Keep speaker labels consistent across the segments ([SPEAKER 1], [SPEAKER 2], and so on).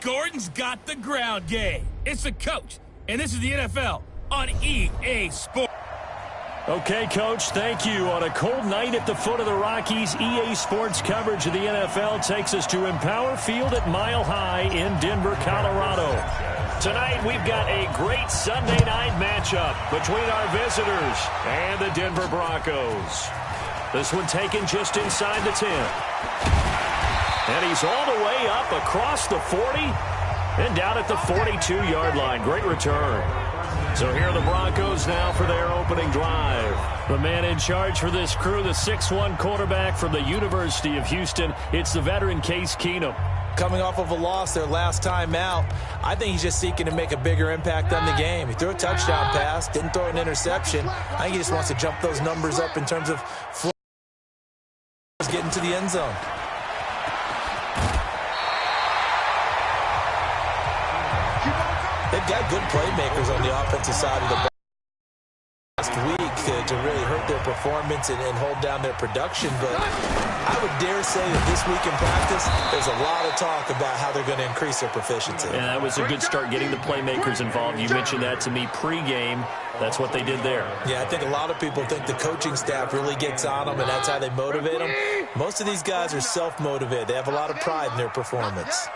[SPEAKER 1] Gordon's got the ground game. It's the coach, and this is the NFL on EA Sports.
[SPEAKER 2] Okay, Coach, thank you. On a cold night at the foot of the Rockies, EA Sports coverage of the NFL takes us to Empower Field at Mile High in Denver, Colorado. Tonight, we've got a great Sunday night matchup between our visitors and the Denver Broncos. This one taken just inside the 10. And he's all the way up across the 40 and down at the 42-yard line. Great return. So here are the Broncos now for their opening drive. The man in charge for this crew, the 6'1 quarterback from the University of Houston. It's the veteran Case Keenum.
[SPEAKER 3] Coming off of a loss their last time out, I think he's just seeking to make a bigger impact on the game. He threw a touchdown pass, didn't throw an interception. I think he just wants to jump those numbers up in terms of getting to the end zone. They've got good playmakers on the offensive side of the ball last week to really hurt their performance and hold down their production. But I would dare say that this week in practice, there's a lot of talk about how they're going to increase their proficiency.
[SPEAKER 2] And that was a good start getting the playmakers involved. You mentioned that to me pregame. That's what they did there.
[SPEAKER 3] Yeah, I think a lot of people think the coaching staff really gets on them, and that's how they motivate them. Most of these guys are self-motivated. They have a lot of pride in their performance.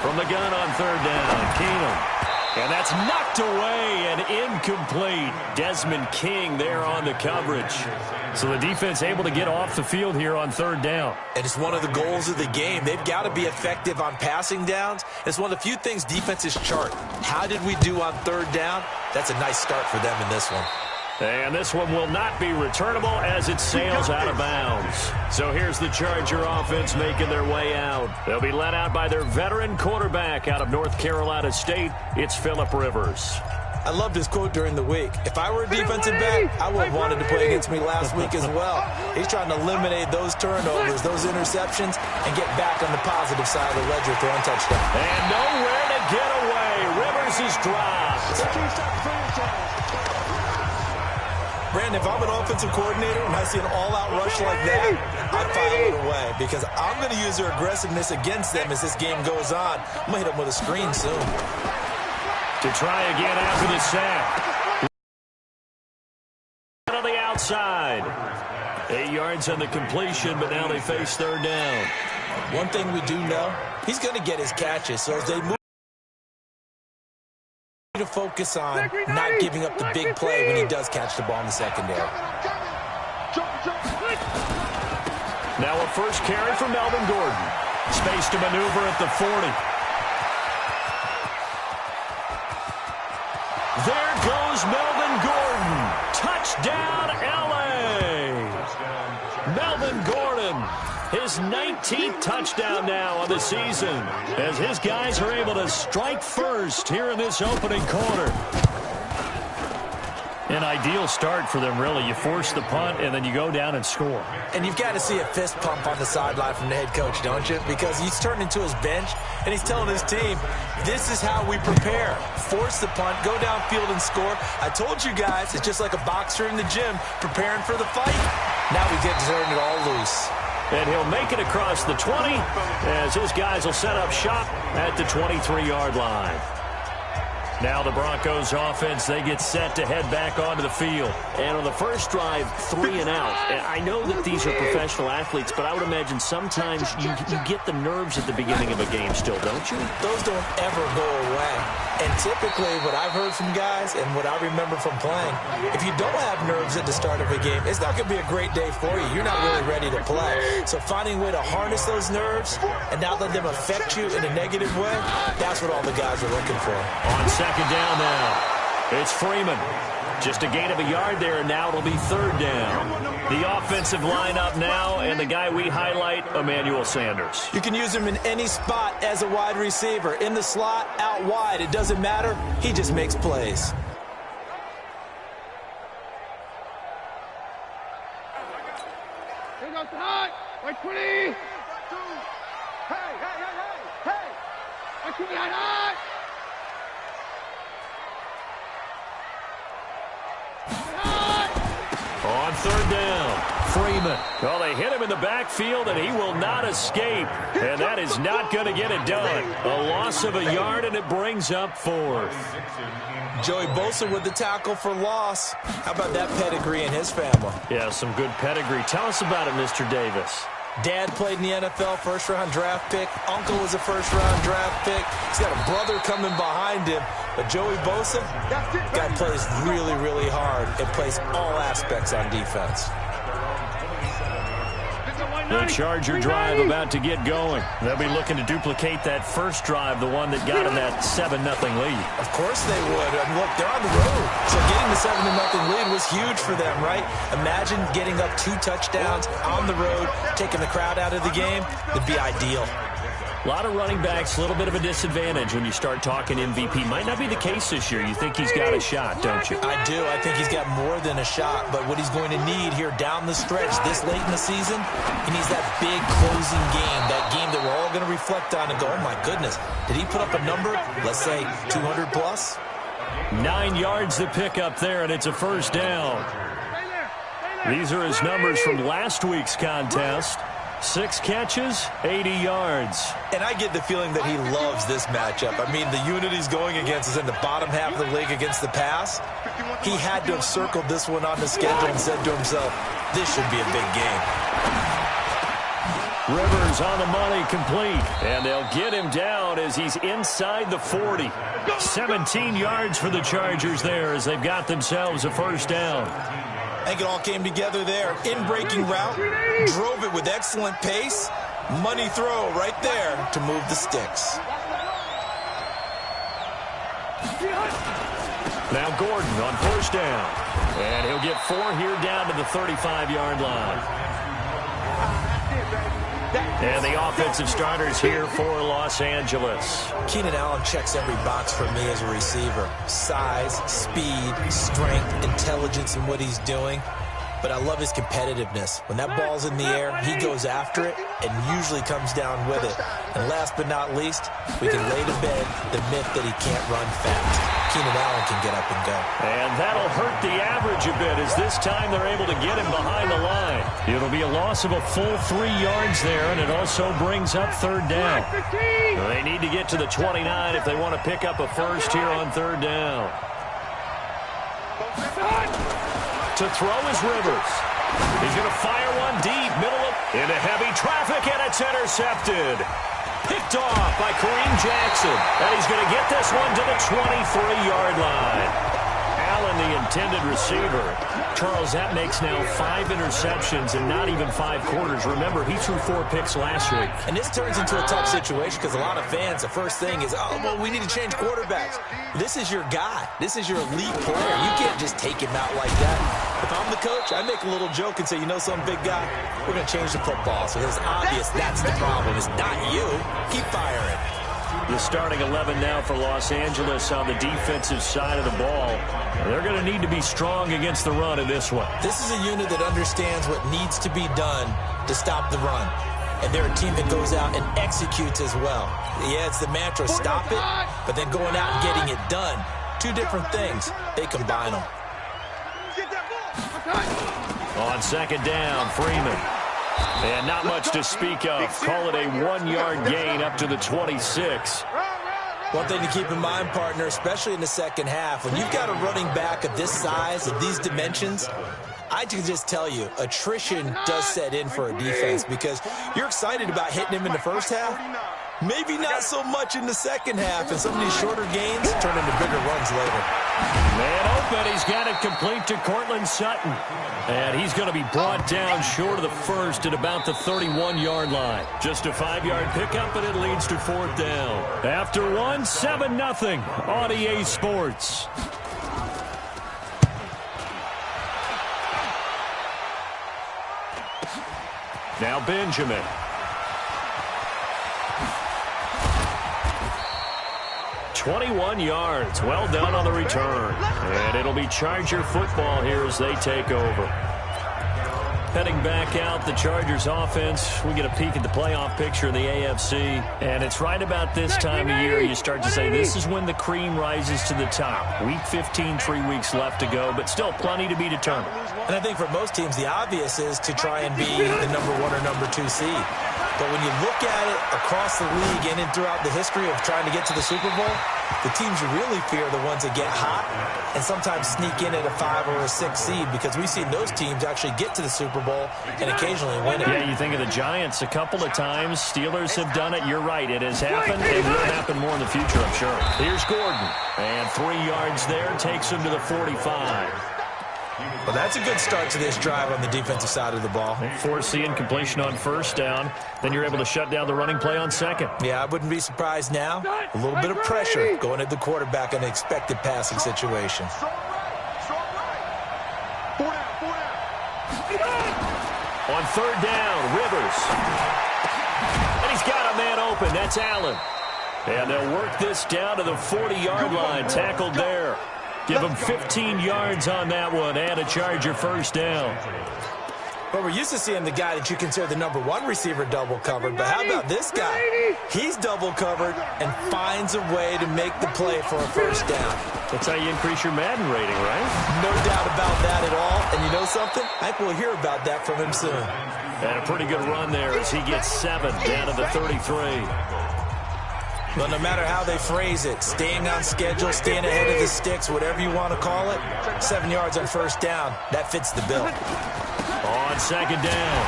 [SPEAKER 2] From the gun on third down, Keenum. And that's knocked away and incomplete. Desmond King there on the coverage. So the defense able to get off the field here on third down.
[SPEAKER 3] And it's one of the goals of the game. They've got to be effective on passing downs. It's one of the few things defenses chart. How did we do on third down? That's a nice start for them in this one.
[SPEAKER 2] And this one will not be returnable as it sails out of bounds. So here's the Charger offense making their way out. They'll be led out by their veteran quarterback out of North Carolina State. It's Phillip Rivers.
[SPEAKER 3] I loved his quote during the week. If I were a defensive back, I would have wanted to play against me last week as well. He's trying to eliminate those turnovers, those interceptions, and get back on the positive side of the ledger, throwing touchdown.
[SPEAKER 2] And nowhere to get away. Rivers is dropped.
[SPEAKER 3] Brandon, if I'm an offensive coordinator and I see an all-out rush like that, I file it away because I'm going to use their aggressiveness against them as this game goes on. I'm going to hit them with a screen soon.
[SPEAKER 2] To try again after the sack. On the outside. 8 yards on the completion, but now they face third down.
[SPEAKER 3] One thing we do know, he's going to get his catches. So as they move to focus on not giving up the big play when he does catch the ball in the secondary.
[SPEAKER 2] Now a first carry for Melvin Gordon. Space to maneuver at the 40. There goes Melvin Gordon. Touchdown, L.A. Melvin Gordon, his 19th touchdown now on the season, as his guys are able to strike first here in this opening quarter. An ideal start for them, really. You force the punt, and then you go down and score.
[SPEAKER 3] And you've got to see a fist pump on the sideline from the head coach, don't you? Because he's turned into his bench, and he's telling his team, this is how we prepare. Force the punt, go downfield and score. I told you guys, it's just like a boxer in the gym preparing for the fight. Now we get to turn it all loose.
[SPEAKER 2] And he'll make it across the 20 as his guys will set up shop at the 23-yard line. Now the Broncos offense, they get set to head back onto the field. And on the first drive, 3 and out. I know that these are professional athletes, but I would imagine sometimes you get the nerves at the beginning of a game still, don't you?
[SPEAKER 3] Those don't ever go away. And typically what I've heard from guys and what I remember from playing, if you don't have nerves at the start of a game, it's not going to be a great day for you. You're not really ready to play. So finding a way to harness those nerves and not let them affect you in a negative way, that's what all the guys are looking for.
[SPEAKER 2] On second down now, it's Freeman. Just a gain of a yard there, and now it'll be third down. The offensive lineup now, and the guy we highlight, Emmanuel Sanders.
[SPEAKER 3] You can use him in any spot as a wide receiver. In the slot, out wide, it doesn't matter. He just makes plays.
[SPEAKER 4] Here goes the hot. Like 20. Hey, hey, hey, hey, hey. Like 20, hot.
[SPEAKER 2] On third down, Freeman. Well, they hit him in the backfield, and he will not escape. And that is not going to get it done. A loss of a yard, and it brings up 4th.
[SPEAKER 3] Joey Bosa with the tackle for loss. How about that pedigree in his family?
[SPEAKER 2] Yeah, some good pedigree. Tell us about it, Mr. Davis.
[SPEAKER 3] Dad played in the NFL, first-round draft pick. Uncle was a first-round draft pick. He's got a brother coming behind him. But Joey Bosa, guy plays really, really hard and plays all aspects on defense.
[SPEAKER 2] The Charger drive about to get going. They'll be looking to duplicate that first drive, the one that got them that 7-0 lead.
[SPEAKER 3] Of course they would. I mean, look, they're on the road. So getting the 7-0 lead was huge for them, right? Imagine getting up 2 touchdowns on the road, taking the crowd out of the game. It'd be ideal.
[SPEAKER 2] A lot of running backs, a little bit of a disadvantage when you start talking MVP. Might not be the case this year. You think he's got a shot, don't you?
[SPEAKER 3] I do. I think he's got more than a shot. But what he's going to need here down the stretch this late in the season, he needs that big closing game, that game that we're all going to reflect on and go, oh, my goodness, did he put up a number, let's say 200 plus?
[SPEAKER 2] 9 yards to pick up there, and it's a first down. These are his numbers from last week's contest. 6 catches, 80 yards.
[SPEAKER 3] And I get the feeling that he loves this matchup. I mean, the unit he's going against is in the bottom half of the league against the pass. He had to have circled this one on the schedule and said to himself, this should be a big game.
[SPEAKER 2] Rivers on the money, complete. And they'll get him down as he's inside the 40. 17 yards for the Chargers there as they've got themselves a first down.
[SPEAKER 3] I think it all came together there. In-breaking route, drove it with excellent pace. Money throw right there to move the sticks.
[SPEAKER 2] Now Gordon on first down. And he'll get 4 here down to the 35-yard line. And the offensive starters here for Los Angeles.
[SPEAKER 3] Keenan Allen checks every box for me as a receiver. Size, speed, strength, intelligence in what he's doing. But I love his competitiveness. When that ball's in the air, he goes after it and usually comes down with it. And last but not least, we can lay to bed the myth that he can't run fast. Keenan Allen can get up and go.
[SPEAKER 2] And that'll hurt the average a bit as this time they're able to get him behind the line. It'll be a loss of a full 3 yards there, and it also brings up third down. They need to get to the 29 if they want to pick up a first here on third down. To throw is Rivers. He's going to fire one deep, into heavy traffic, and it's intercepted. Picked off by Kareem Jackson. And he's going to get this one to the 23-yard line. Allen, the intended receiver. Charles, that makes now 5 interceptions in not even 5 quarters. Remember, he threw 4 picks last week.
[SPEAKER 3] And this turns into a tough situation because a lot of fans, the first thing is, oh, well, we need to change quarterbacks. This is your guy. This is your elite player. You can't just take him out like that. If I'm the coach, I make a little joke and say, you know some big guy, we're going to change the football. So it's obvious that's the problem. It's not you. Keep firing.
[SPEAKER 2] The starting 11 now for Los Angeles on the defensive side of the ball. They're going to need to be strong against the run in this one.
[SPEAKER 3] This is a unit that understands what needs to be done to stop the run. And they're a team that goes out and executes as well. Yeah, it's the mantra, stop it, but then going out and getting it done. 2 different things. They combine them.
[SPEAKER 2] On second down, Freeman. And not much to speak of. Call it a 1-yard gain up to the 26.
[SPEAKER 3] One thing to keep in mind, partner, especially in the second half, when you've got a running back of this size, of these dimensions, I can just tell you, attrition does set in for a defense because you're excited about hitting him in the first half. Maybe not so much in the second half, and some of these shorter gains turn into bigger runs later.
[SPEAKER 2] Man open, he's got it complete to Cortland Sutton. And he's going to be brought down short of the first at about the 31-yard line. Just a 5-yard pickup, and it leads to fourth down. After one, 7-0 on EA Sports. Now Benjamin. .21 yards. Well done on the return. And it'll be Charger football here as they take over. heading back out. The Chargers offense, we get a peek at the playoff picture in the AFC. And it's right about this time of year you start to say this is when the cream rises to the top. Week 15, 3 weeks left to go, but still plenty to be determined.
[SPEAKER 3] And I think for most teams, the obvious is to try and be the number 1 or number 2 seed. But when you look at it across the league and throughout the history of trying to get to the Super Bowl, the teams you really fear are the ones that get hot and sometimes sneak in at a 5 or a 6 seed, because we've seen those teams actually get to the Super Bowl and occasionally win it.
[SPEAKER 2] Yeah, you think of the Giants a couple of times. Steelers have done it. You're right. It has happened. It will happen more in the future, I'm sure. Here's Gordon. And 3 yards there. Takes him to the 45.
[SPEAKER 3] Well, that's a good start to this drive on the defensive side of the ball.
[SPEAKER 2] Forcing incompletion on first down. Then you're able to shut down the running play on second.
[SPEAKER 3] Yeah, I wouldn't be surprised now. A little bit of pressure going at the quarterback in an expected passing situation.
[SPEAKER 2] On third down, Rivers. And he's got a man open. That's Allen. And they'll work this down to the 40-yard line. Tackled there. Give him 15 yards on that one and a Charger first down.
[SPEAKER 3] But we're used to seeing the guy that you consider the number 1 receiver double covered. But how about this guy? He's double covered and finds a way to make the play for a first down.
[SPEAKER 2] That's how you increase your Madden rating, right?
[SPEAKER 3] No doubt about that at all. And you know something? I think we'll hear about that from him soon.
[SPEAKER 2] And a pretty good run there as he gets 7 down to the 33.
[SPEAKER 3] But no matter how they phrase it, staying on schedule, staying ahead of the sticks, whatever you want to call it, 7 yards on first down, that fits the bill.
[SPEAKER 2] On second down,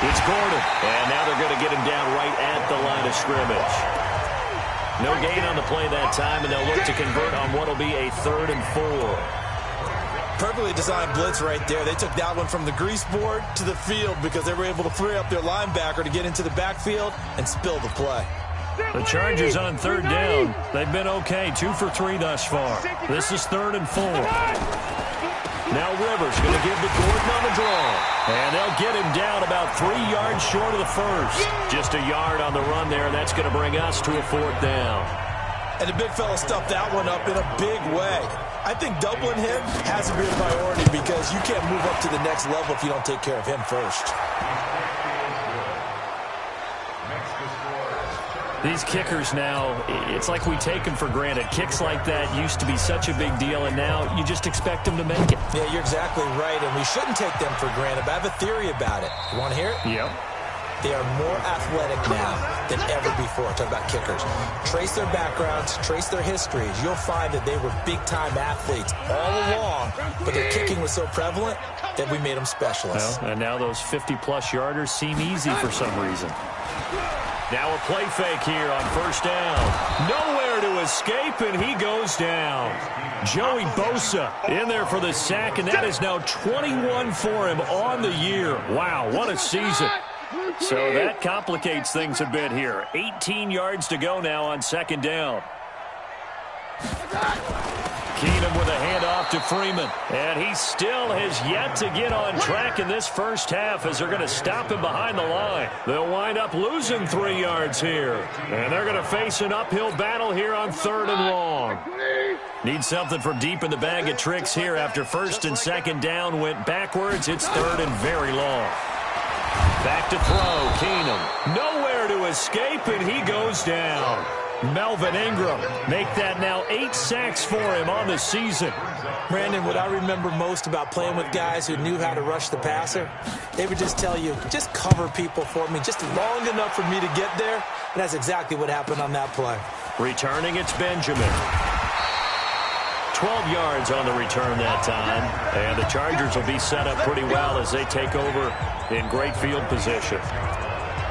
[SPEAKER 2] it's Gordon. And now they're going to get him down right at the line of scrimmage. No gain on the play that time, and they'll look to convert on what will be a 3rd and 4.
[SPEAKER 3] Perfectly designed blitz right there. They took that one from the grease board to the field because they were able to free up their linebacker to get into the backfield and spill the play.
[SPEAKER 2] The Chargers on third down. They've been okay, 2 for 3 thus far. This is 3rd and 4. Now Rivers going to give to Gordon on the draw. And they'll get him down about 3 yards short of the first. Just a yard on the run there. That's going to bring us to a 4th down.
[SPEAKER 3] And the big fella stuffed that one up in a big way. I think doubling him has to be a priority because you can't move up to the next level if you don't take care of him first.
[SPEAKER 2] These kickers now, it's like we take them for granted. Kicks like that used to be such a big deal, and now you just expect them to make it.
[SPEAKER 3] Yeah, you're exactly right, and we shouldn't take them for granted, but I have a theory about it. You want to hear it?
[SPEAKER 2] Yep.
[SPEAKER 3] They are more athletic now than ever before. Talk about kickers. Trace their backgrounds, trace their histories. You'll find that they were big-time athletes all along, but their kicking was so prevalent that we made them specialists.
[SPEAKER 2] Well, and now those 50-plus yarders seem easy for some reason. Now a play fake here on first down. Nowhere to escape, and he goes down. Joey Bosa in there for the sack, and that is now 21 for him on the year. Wow, what a season. So that complicates things a bit here. 18 yards to go now on second down. Keenum with a handoff to Freeman. And he still has yet to get on track in this first half as they're going to stop him behind the line. They'll wind up losing 3 yards here. And they're going to face an uphill battle here on 3rd and long. Need something from deep in the bag of tricks here after first and second down went backwards. It's 3rd and very long. Back to throw, Keenum. Nowhere to escape, and he goes down. Melvin Ingram make that now 8 sacks for him on the season.
[SPEAKER 3] Brandon, what I remember most about playing with guys who knew how to rush the passer, they would just tell you, just cover people for me, just long enough for me to get there. And that's exactly what happened on that play.
[SPEAKER 2] Returning, it's Benjamin. 12 yards on the return that time. And the Chargers will be set up pretty well as they take over in great field position.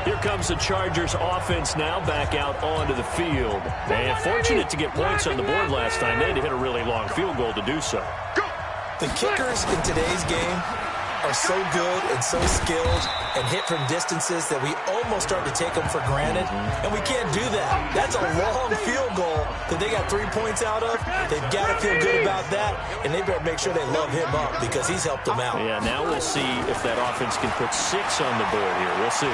[SPEAKER 2] Here comes the Chargers offense now back out onto the field. And fortunate to get points on the board last time. They had to hit a really long field goal to do so.
[SPEAKER 3] The kickers in today's game are so good and so skilled and hit from distances that we almost start to take them for granted. And we can't do that. That's a long field goal that they got 3 points out of. They've got to feel good about that, and they better make sure they love him up because he's helped them out.
[SPEAKER 2] Yeah, now we'll see if that offense can put 6 on the board here. We'll see.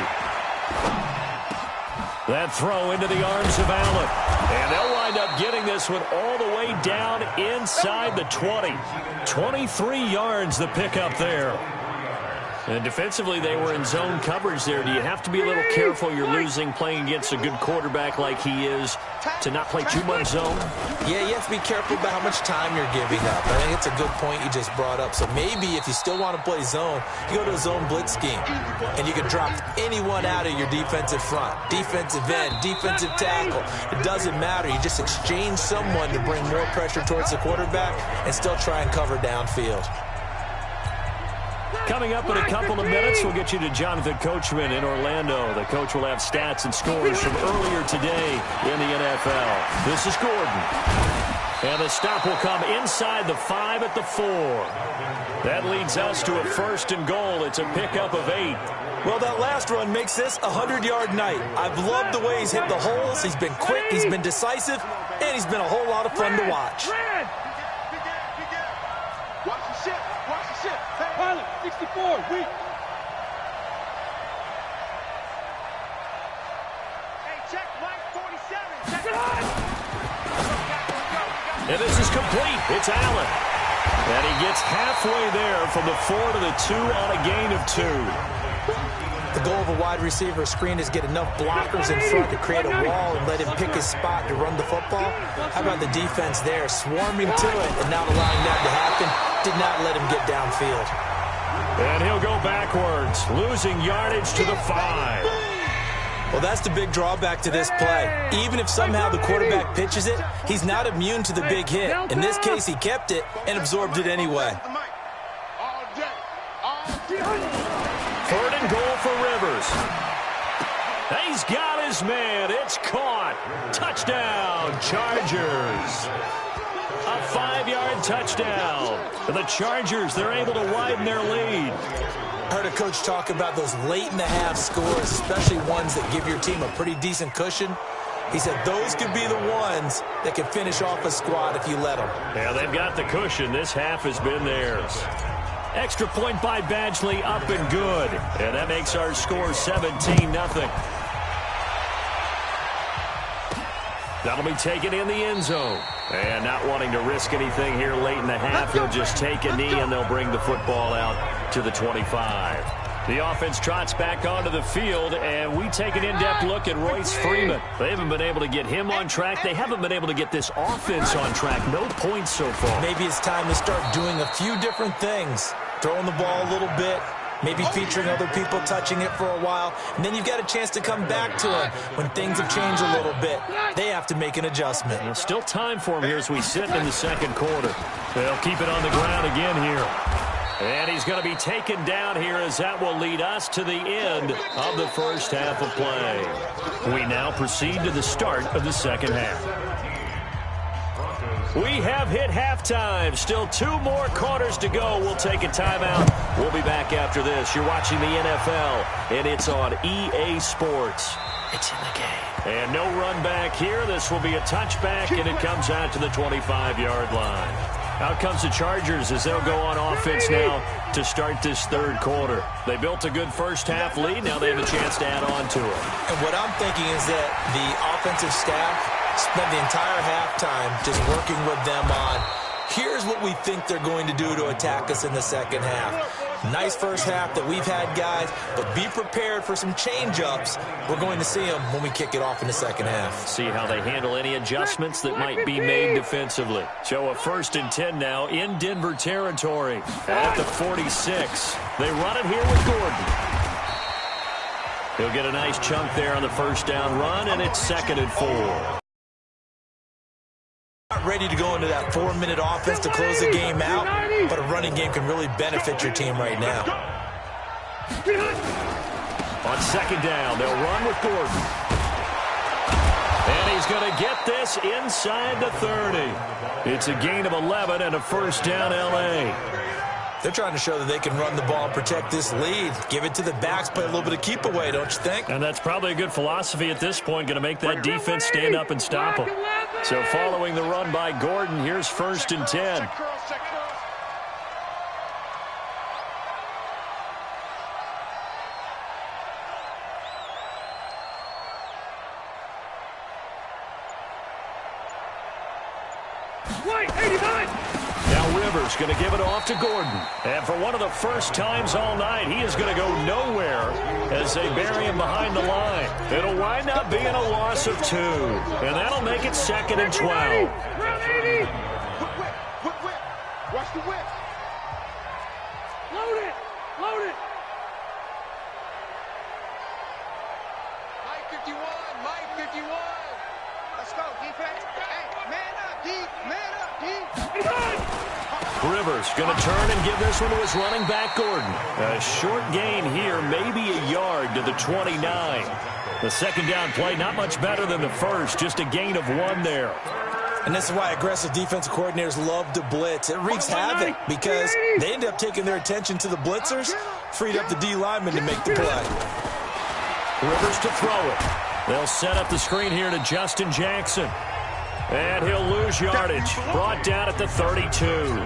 [SPEAKER 2] That throw into the arms of Allen. And they'll wind up getting this one all the way down inside the 20. 23 yards the pickup there. And defensively, they were in zone coverage there. Do you have to be a little careful you're losing playing against a good quarterback like he is to not play too much zone?
[SPEAKER 3] Yeah, you have to be careful about how much time you're giving up. I think it's a good point you just brought up. So maybe if you still want to play zone, you go to a zone blitz scheme. And you can drop anyone out of your defensive front. Defensive end, defensive tackle. It doesn't matter. You just exchange someone to bring more pressure towards the quarterback and still try and cover downfield.
[SPEAKER 2] Coming up in a couple of minutes, we'll get you to Jonathan Coachman in Orlando. The coach will have stats and scores from earlier today in the NFL. This is Gordon. And the stop will come inside the 5 at the 4. That leads us to a 1st and goal. It's a pickup of 8.
[SPEAKER 3] Well, that last run makes this a 100-yard night. I've loved the way he's hit the holes. He's been quick, he's been decisive, and he's been a whole lot of fun to watch.
[SPEAKER 4] Watch the ship. Watch the ship. Pilot, 64, weak. Hey, check Mike 47. Check it on.
[SPEAKER 2] And this is complete. It's Allen. And he gets halfway there from the 4 to the 2 on a gain of 2.
[SPEAKER 3] The goal of a wide receiver screen is get enough blockers in front to create a wall and let him pick his spot to run the football. How about the defense there, swarming to it and not allowing that to happen? Did not let him get downfield.
[SPEAKER 2] And he'll go backwards, losing yardage to the 5.
[SPEAKER 3] Well, that's the big drawback to this play. Even if somehow the quarterback pitches it, he's not immune to the big hit. In this case, he kept it and absorbed it anyway.
[SPEAKER 2] 3rd and goal for Rivers. He's got his man. It's caught. Touchdown, Chargers. A 5-yard touchdown. And the Chargers, they're able to widen their lead.
[SPEAKER 3] I heard a coach talk about those late-in-the-half scores, especially ones that give your team a pretty decent cushion. He said those could be the ones that can finish off a squad if you let them.
[SPEAKER 2] Yeah, they've got the cushion. This half has been theirs. Extra point by Badgley, up and good. And that makes our score 17-0. That'll be taken in the end zone. And not wanting to risk anything here late in the half, he'll just take a knee and they'll bring the football out to the 25. The offense trots back onto the field, and we take an in-depth look at Royce Freeman. They haven't been able to get him on track. They haven't been able to get this offense on track. No points so far.
[SPEAKER 3] Maybe it's time to start doing a few different things. Throwing the ball a little bit, maybe featuring other people touching it for a while, and then you've got a chance to come back to him when things have changed a little bit. They have to make an adjustment.
[SPEAKER 2] Well, still time for him here as we sit in the 2nd quarter. They'll keep it on the ground again here. And he's going to be taken down here as that will lead us to the end of the 1st half of play. We now proceed to the start of the 2nd half. We have hit halftime. Still 2 more quarters to go. We'll take a timeout. We'll be back after this. You're watching the NFL, and it's on EA Sports. It's in the game. And no run back here. This will be a touchback, and it comes out to the 25-yard line. Out comes the Chargers as they'll go on offense now to start this 3rd quarter. They built a good 1st half lead. Now they have a chance to add on to it.
[SPEAKER 3] And what I'm thinking is that the offensive staff spent the entire halftime just working with them on, here's what we think they're going to do to attack us in the 2nd half. Nice 1st half that we've had, guys, but be prepared for some change-ups. We're going to see them when we kick it off in the 2nd half.
[SPEAKER 2] See how they handle any adjustments that might be made defensively. So a 1st and 10 now in Denver territory at the 46. They run it here with Gordon. He'll get a nice chunk there on the 1st down run, and it's 2nd and 4.
[SPEAKER 3] Not ready to go into that 4-minute offense to close the game out, but a running game can really benefit your team right now.
[SPEAKER 2] On 2nd down, they'll run with Gordon. And he's going to get this inside the 30. It's a gain of 11 and a 1st down L.A.
[SPEAKER 3] They're trying to show that they can run the ball and protect this lead. Give it to the backs, play a little bit of keep away, don't you think?
[SPEAKER 2] And that's probably a good philosophy at this point, going to make that defense stand up and stop them. So following the run by Gordon, here's 1st and 10. Now Rivers going to give it off to Gordon. And for one of the first times all night, he is going to go nowhere as they bury him behind the line. It'll wind up being a loss of 2. And that'll make it 2nd and 12.
[SPEAKER 4] Watch the whip. Load it. Load it. Mike 51. Mike 51. Let's go, defense. Hey, man up, D. Man up, D.
[SPEAKER 2] Rivers going to turn and give this one to his running back, Gordon. A short gain here, maybe a yard to the 29. The second down play, not much better than the first, just a gain of 1 there.
[SPEAKER 3] And this is why aggressive defensive coordinators love to blitz. It wreaks havoc because they end up taking their attention to the blitzers, freed up the D lineman to make the play.
[SPEAKER 2] Rivers to throw it. They'll set up the screen here to Justin Jackson. And he'll lose yardage. Brought down at the 32.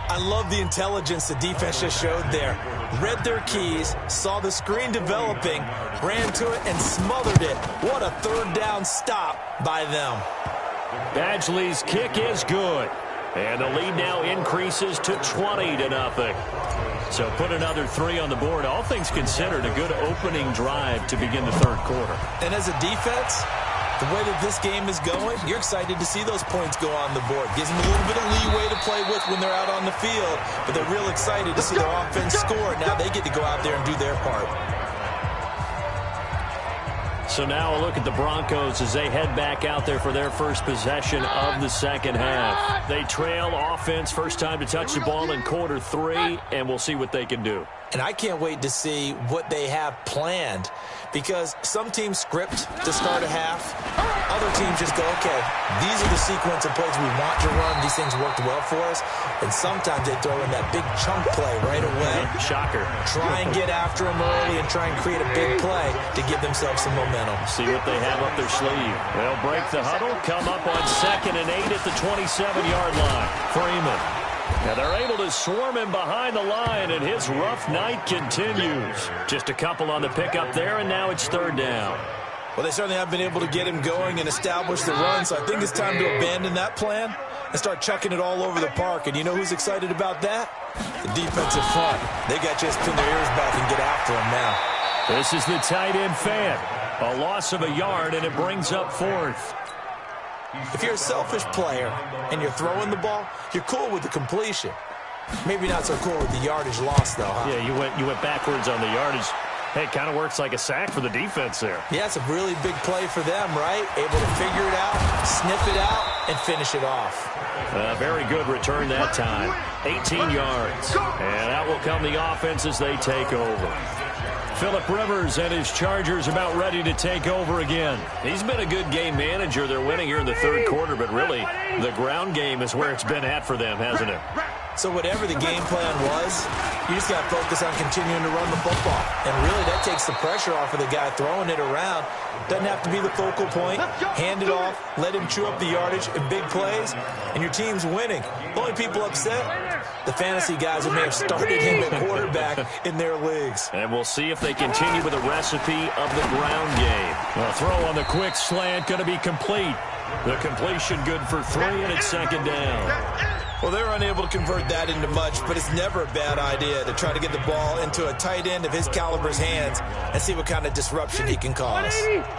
[SPEAKER 3] I love the intelligence the defense just showed there. Read their keys, saw the screen developing, ran to it, and smothered it. What a third down stop by them.
[SPEAKER 2] Badgley's kick is good. And the lead now increases to 20-0. So put another 3 on the board. All things considered, a good opening drive to begin the third quarter.
[SPEAKER 3] And as a defense, the way that this game is going, you're excited to see those points go on the board. Gives them a little bit of leeway to play with when they're out on the field. But they're real excited to see their offense score. Now they get to go out there and do their part.
[SPEAKER 2] So now a look at the Broncos as they head back out there for their first possession of the second half. They trail offense, first time to touch the ball in quarter 3, and we'll see what they can do.
[SPEAKER 3] And I can't wait to see what they have planned, because some teams script to start a half. Other teams just go, okay, these are the sequence of plays we want to run. These things worked well for us. And sometimes they throw in that big chunk play right away.
[SPEAKER 2] Shocker.
[SPEAKER 3] Try and get after them early and try and create a big play to give themselves some momentum.
[SPEAKER 2] See what they have up their sleeve. They'll break the huddle, come up on 2nd and 8 at the 27-yard line. Freeman. Now they're able to swarm him behind the line, and his rough night continues. Just a couple on the pickup there, and now it's 3rd down.
[SPEAKER 3] Well, they certainly have been able to get him going and establish the run, so I think it's time to abandon that plan and start chucking it all over the park. And you know who's excited about that? The defensive front. They got just pin their ears back and get after him now.
[SPEAKER 2] This is the tight end fan. A loss of a yard, and it brings up 4th.
[SPEAKER 3] If you're a selfish player and you're throwing the ball, you're cool with the completion. Maybe not so cool with the yardage loss, though, huh?
[SPEAKER 2] Yeah, you went backwards on the yardage. Hey, it kind of works like a sack for the defense there.
[SPEAKER 3] Yeah, it's a really big play for them, right? Able to figure it out, sniff it out, and finish it off.
[SPEAKER 2] Very good return that time. 18 yards. And out will come the offense as they take over. Phillip Rivers and his Chargers about ready to take over again. He's been a good game manager. They're winning here in the third quarter, but really the ground game is where it's been at for them, hasn't it?
[SPEAKER 3] So whatever the game plan was, you just got to focus on continuing to run the football. And really that takes the pressure off of the guy throwing it around. Doesn't have to be the focal point. Hand it off, let him chew up the yardage in big plays, and your team's winning. The only people upset, the fantasy guys who may have started him at quarterback in their leagues.
[SPEAKER 2] And we'll see if they continue with the recipe of the ground game. A throw on the quick slant going to be complete. The completion good for 3, and it's 2nd down.
[SPEAKER 3] Well, they're unable to convert that into much, but it's never a bad idea to try to get the ball into a tight end of his caliber's hands and see what kind of disruption he can cause.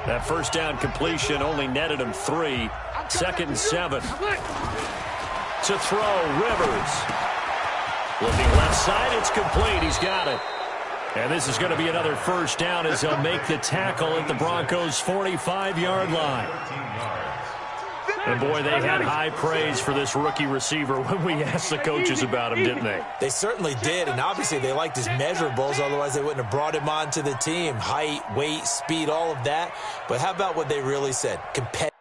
[SPEAKER 2] That first down completion only netted him 3. 2nd and 7. To throw, Rivers. Looking left side, it's complete. He's got it. And this is going to be another first down as they'll make the tackle at the Broncos' 45-yard line. And, boy, they had high praise for this rookie receiver when we asked the coaches about him, didn't they?
[SPEAKER 3] They certainly did, and obviously they liked his measurables. Otherwise, they wouldn't have brought him onto the team. Height, weight, speed, all of that. But how about what they really said? Competitive.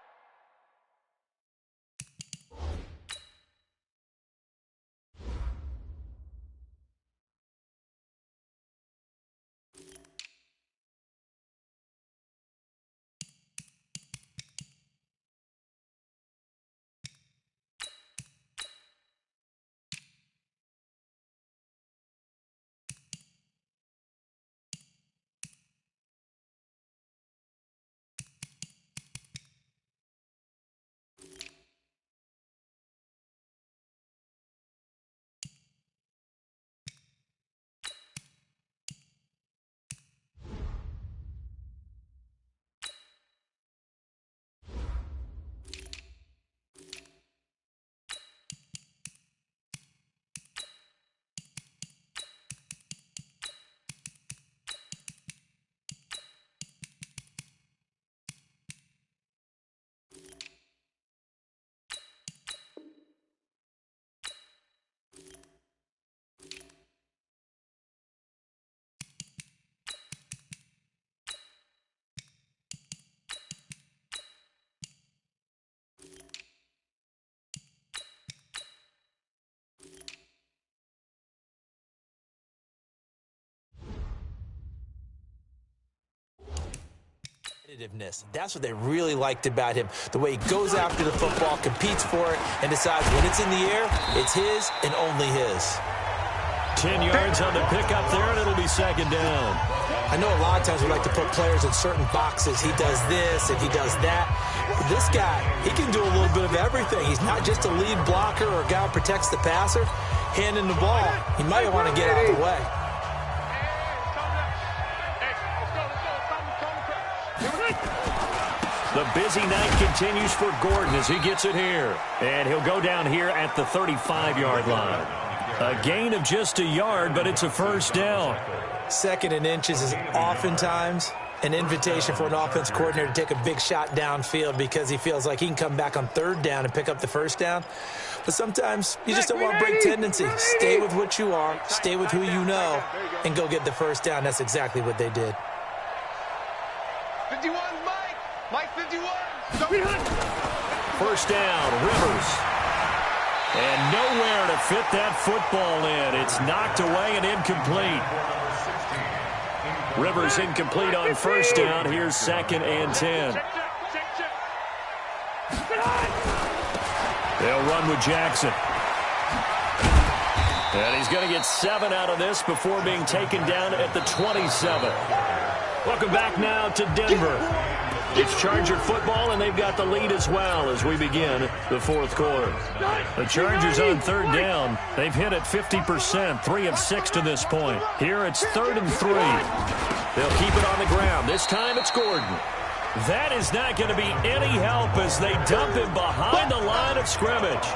[SPEAKER 3] Competitiveness. That's what they really liked about him. The way he goes after the football, competes for it, and decides when it's in the air, it's his and only his.
[SPEAKER 2] 10 yards on the pickup there, and it'll be second down.
[SPEAKER 3] I know a lot of times we like to put players in certain boxes. He does this and he does that. But this guy, he can do a little bit of everything. He's not just a lead blocker or a guy who protects the passer. Handing the ball, he might want to get out of the way.
[SPEAKER 2] The busy night continues for Gordon as he gets it here. And he'll go down here at the 35-yard line. A gain of just a yard, but it's a first down.
[SPEAKER 3] Second and inches is oftentimes an invitation for an offense coordinator to take a big shot downfield because he feels like he can come back on third down and pick up the first down. But sometimes you just don't want to break tendency. Stay with what you are, stay with who you know, and go get the first down. That's exactly what they did.
[SPEAKER 4] 51, Mike 51.
[SPEAKER 2] First down, Rivers. And nowhere to fit that football in. It's knocked away and incomplete. Rivers incomplete on first down. Here's second and 10. They'll run with Jackson. And he's going to get 7 out of this before being taken down at the 27. Welcome back now to Denver. It's Charger football, and they've got the lead as well as we begin the fourth quarter. The Chargers on third down. They've hit it 50%, 3 of 6 to this point. Here it's 3rd and 3. They'll keep it on the ground. This time it's Gordon. That is not going to be any help as they dump him behind the line of scrimmage.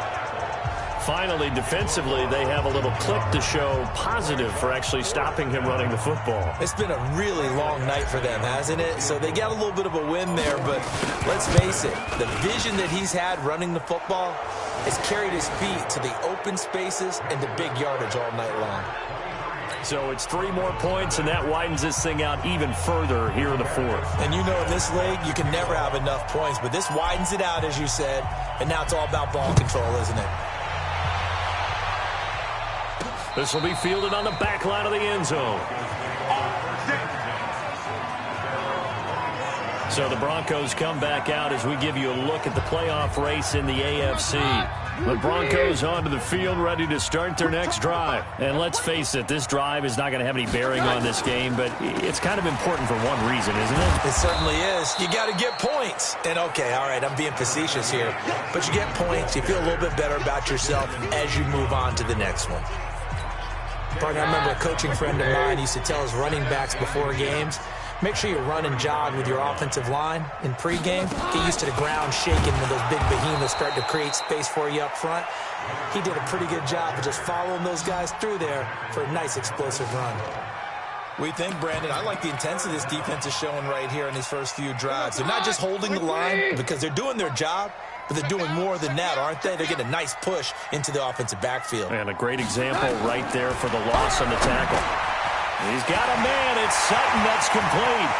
[SPEAKER 2] Finally, defensively, they have a little click to show positive for actually stopping him running the football.
[SPEAKER 3] It's been a really long night for them, hasn't it? So they got a little bit of a win there, but let's face it, the vision that he's had running the football has carried his feet to the open spaces and the big yardage all night long.
[SPEAKER 2] So it's 3 more points, and that widens this thing out even further here in the fourth.
[SPEAKER 3] And you know in this league, you can never have enough points, but this widens it out, as you said, and now it's all about ball control, isn't it?
[SPEAKER 2] This will be fielded on the back line of the end zone. So the Broncos come back out as we give you a look at the playoff race in the AFC. The Broncos onto the field ready to start their next drive. And let's face it, this drive is not going to have any bearing on this game, but it's kind of important for one reason, isn't it?
[SPEAKER 3] It certainly is. You got to get points. And okay, all right, I'm being facetious here, but you get points, you feel a little bit better about yourself as you move on to the next one. Partner, I remember a coaching friend of mine used to tell his running backs before games, make sure you run and jog with your offensive line in pregame. Get used to the ground shaking when those big behemoths start to create space for you up front. He did a pretty good job of just following those guys through there for a nice explosive run. We think, Brandon, I like the intensity this defense is showing right here in these first few drives. They're not just holding the line because they're doing their job, but they're doing more than that, aren't they? They're getting a nice push into the offensive backfield.
[SPEAKER 2] And a great example right there for the loss on the tackle. He's got a man. It's Sutton that's complete.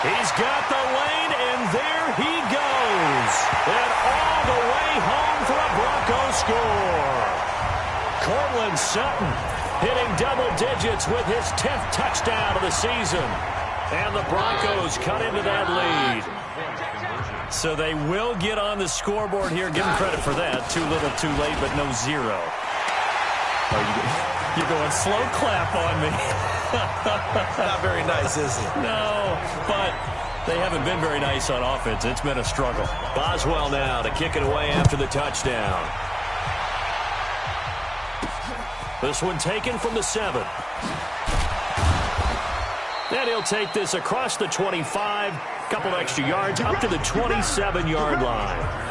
[SPEAKER 2] He's got the lane, and there he goes. And all the way home for a Broncos score. Cortland Sutton hitting double digits with his 10th touchdown of the season. And the Broncos cut into that lead. So they will get on the scoreboard here. Give them credit for that. Too little, too late, but no 0. You're going slow clap on me.
[SPEAKER 3] Not very nice, is it?
[SPEAKER 2] No, but they haven't been very nice on offense. It's been a struggle. Boswell now to kick it away after the touchdown. This one taken from the 7. And he'll take this across the 25, couple extra yards, up to the 27-yard line.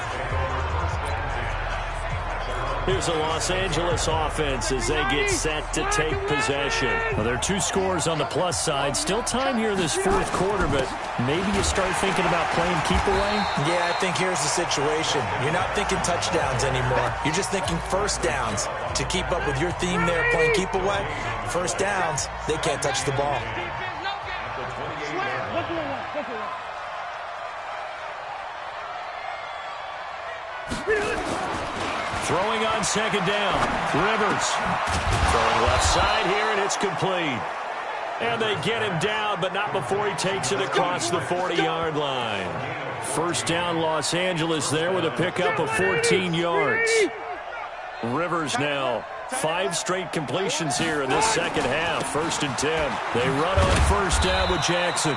[SPEAKER 2] Here's the Los Angeles offense as they get set to take possession. Well, there are 2 scores on the plus side. Still time here in this fourth quarter, but maybe you start thinking about playing keep away?
[SPEAKER 3] Yeah, I think here's the situation. You're not thinking touchdowns anymore. You're just thinking first downs. To keep up with your theme there, playing keep away, first downs, they can't touch the ball.
[SPEAKER 2] Throwing on second down. Rivers. Throwing left side here, and it's complete. And they get him down, but not before he takes it across the 40-yard line. First down, Los Angeles there with a pickup of 14 yards. Rivers now 5 straight completions here in this second half. 1st and 10. They run on first down with Jackson.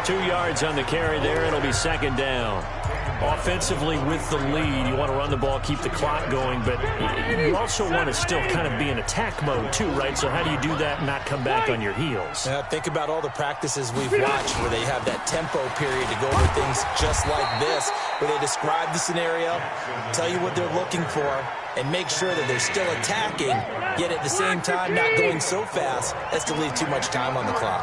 [SPEAKER 2] 2 yards on the carry there. It'll be 2nd down. Offensively with the lead, you want to run the ball, keep the clock going, but you also want to still kind of be in attack mode too, right? So how do you do that and not come back on your heels?
[SPEAKER 3] Yeah, think about all the practices we've watched where they have that tempo period to go over things just like this, where they describe the scenario, tell you what they're looking for, and make sure that they're still attacking, yet at the same time not going so fast as to leave too much time on the clock.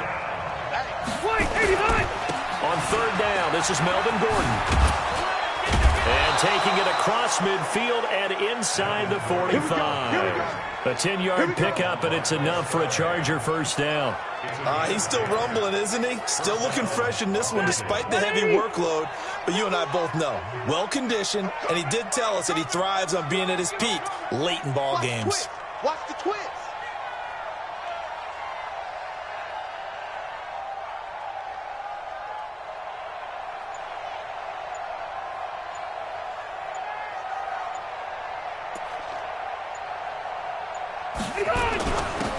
[SPEAKER 2] On 3rd down, this is Melvin Gordon. And taking it across midfield and inside the 45. A 10-yard pickup, and it's enough for a Charger first down.
[SPEAKER 3] He's still rumbling, isn't he? Still looking fresh in this one despite the heavy workload. But you and I both know, well-conditioned, and he did tell us that he thrives on being at his peak late in ball games.
[SPEAKER 4] Watch the twist.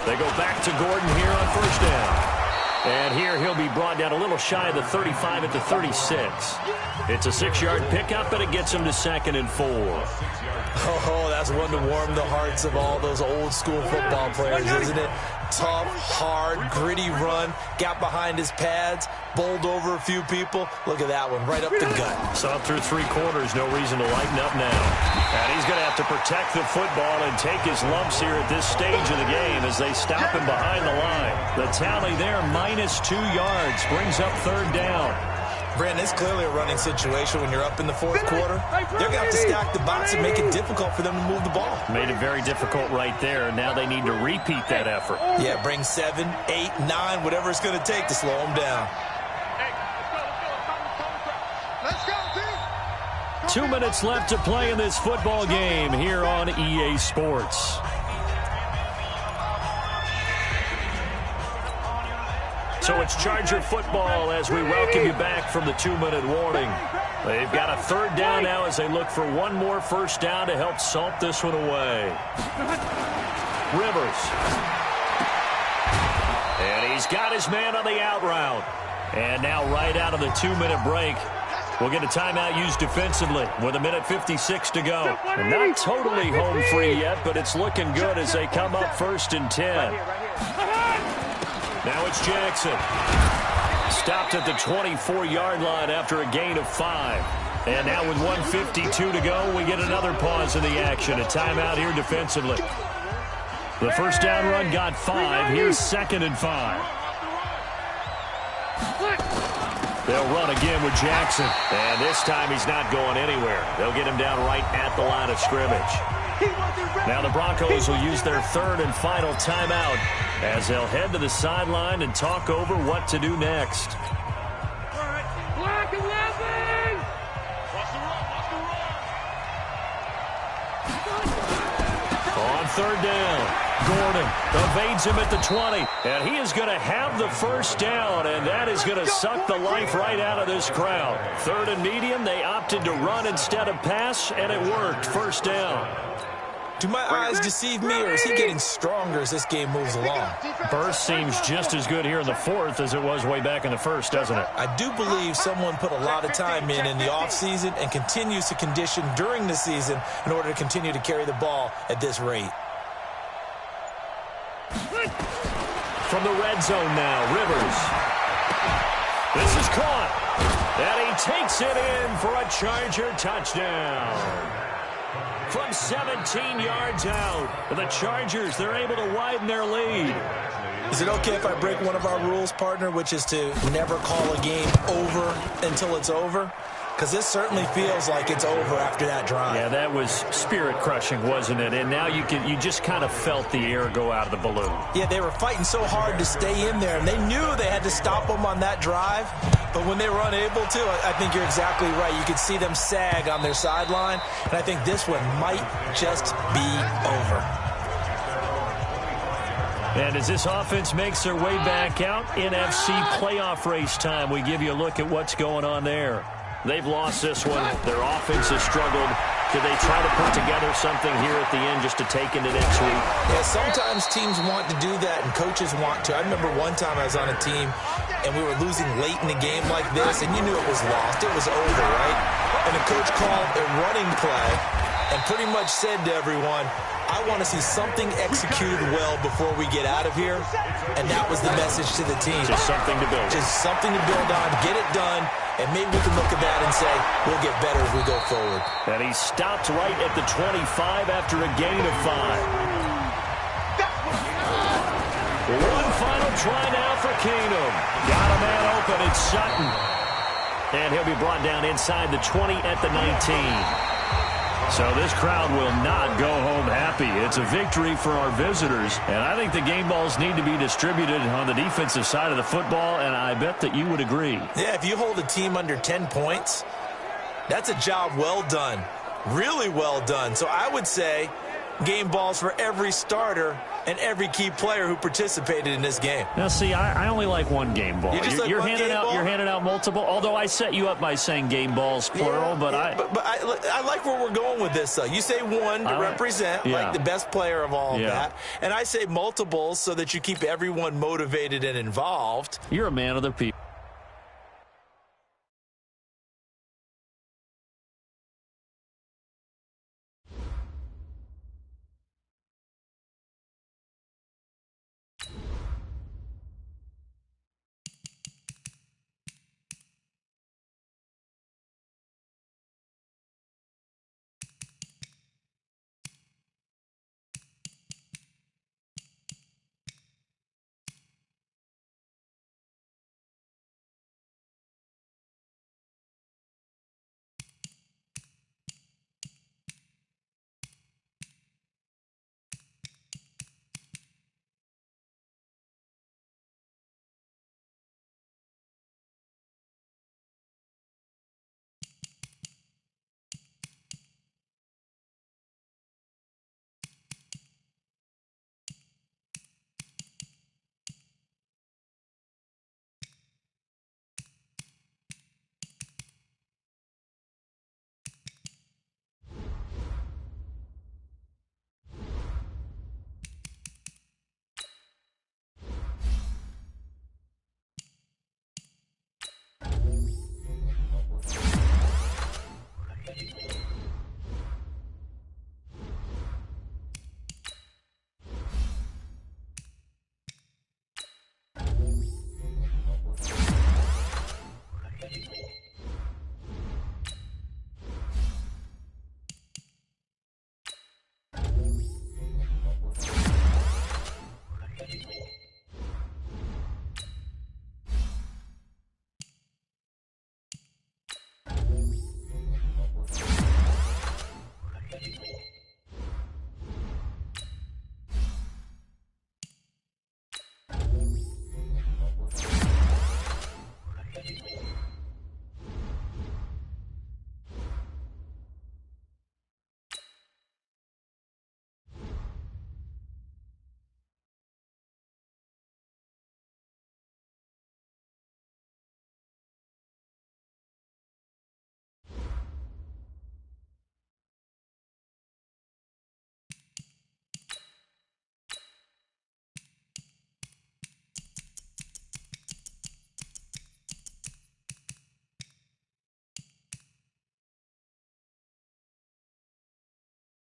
[SPEAKER 2] They go back to Gordon here on first down. And here he'll be brought down a little shy of the 35 at the 36. It's a 6-yard pickup, and it gets him to 2nd and 4.
[SPEAKER 3] Oh, that's one to warm the hearts of all those old-school football players, isn't it? Tough, hard, gritty run, got behind his pads, bowled over a few people. Look at that one, right up the gut.
[SPEAKER 2] Saw through 3 quarters, no reason to lighten up now. And he's going to have to protect the football and take his lumps here at this stage of the game as they stop him behind the line. The tally there, -2 yards, brings up 3rd down.
[SPEAKER 3] Brandon, it's clearly a running situation when you're up in the 4th quarter. They're going to have to stack the box and make it difficult for them to move the ball.
[SPEAKER 2] Made it very difficult right there. Now they need to repeat that effort.
[SPEAKER 3] Yeah, bring 7, 8, 9, whatever it's going to take to slow them down.
[SPEAKER 4] Let's go, team.
[SPEAKER 2] 2 minutes left to play in this football game here on EA Sports. So it's Charger football as we welcome you back from the 2-minute warning. They've got a 3rd down now as they look for one more first down to help salt this one away. Rivers. And he's got his man on the out route. And now right out of the 2-minute break, we'll get a timeout used defensively with 1:56 to go. And not totally home free yet, but it's looking good as they come up 1st and 10. Now it's Jackson. Stopped at the 24-yard line after a gain of 5. And now with 1:52 to go, we get another pause in the action. A timeout here defensively. The first down run got 5. Here's 2nd and 5. They'll run again with Jackson. And this time he's not going anywhere. They'll get him down right at the line of scrimmage. Now the Broncos will use their 3rd and final timeout as they'll head to the sideline and talk over what to do next.
[SPEAKER 4] Black 11!
[SPEAKER 2] On 3rd down, Gordon evades him at the 20, and he is going to have the first down, and that is going to suck the life right out of this crowd. 3rd and medium, they opted to run instead of pass, and it worked. First down.
[SPEAKER 3] Do my eyes deceive me, or is he getting stronger as this game moves along?
[SPEAKER 2] Burst seems just as good here in the 4th as it was way back in the 1st, doesn't it?
[SPEAKER 3] I do believe someone put a lot of time in the offseason and continues to condition during the season in order to continue to carry the ball at this rate.
[SPEAKER 2] From the red zone now, Rivers. This is caught. And he takes it in for a Charger touchdown. From 17 yards out, the Chargers, they're able to widen their lead.
[SPEAKER 3] Is it okay if I break one of our rules, partner, which is to never call a game over until it's over? Because this certainly feels like it's over after that drive.
[SPEAKER 2] Yeah, that was spirit-crushing, wasn't it? And now you just kind of felt the air go out of the balloon.
[SPEAKER 3] Yeah, they were fighting so hard to stay in there, and they knew they had to stop them on that drive. But when they were unable to, I think you're exactly right. You could see them sag on their sideline, and I think this one might just be over.
[SPEAKER 2] And as this offense makes their way back out, NFC playoff race time, we give you a look at what's going on there. They've lost this one. Their offense has struggled. Could they try to put together something here at the end just to take into next week?
[SPEAKER 3] Yeah, sometimes teams want to do that and coaches want to. I remember one time I was on a team and we were losing late in the game like this, and you knew it was lost. It was over, right? And the coach called a running play and pretty much said to everyone, I want to see something executed well before we get out of here. And that was the message to the team.
[SPEAKER 2] Just something to build.
[SPEAKER 3] Just something to build on, get it done, and maybe we can look at that and say, we'll get better as we go forward.
[SPEAKER 2] And he stopped right at the 25 after a gain of 5. One final try now for Keenum. Got a man open, it's Sutton. And he'll be brought down inside the 20 at the 19. So this crowd will not go home happy. It's a victory for our visitors. And I think the game balls need to be distributed on the defensive side of the football, and I bet that you would agree.
[SPEAKER 3] Yeah, if you hold a team under 10 points, that's a job well done. Really well done. So I would say game balls for every starter and every key player who participated in this game.
[SPEAKER 2] Now, see, I only like one game ball. You're handing out multiple. Although I set you up by saying game balls plural, but
[SPEAKER 3] I like where we're going with this. You say one to represent like the best player of all of that, and I say multiples so that you keep everyone motivated and involved.
[SPEAKER 2] You're a man of the people.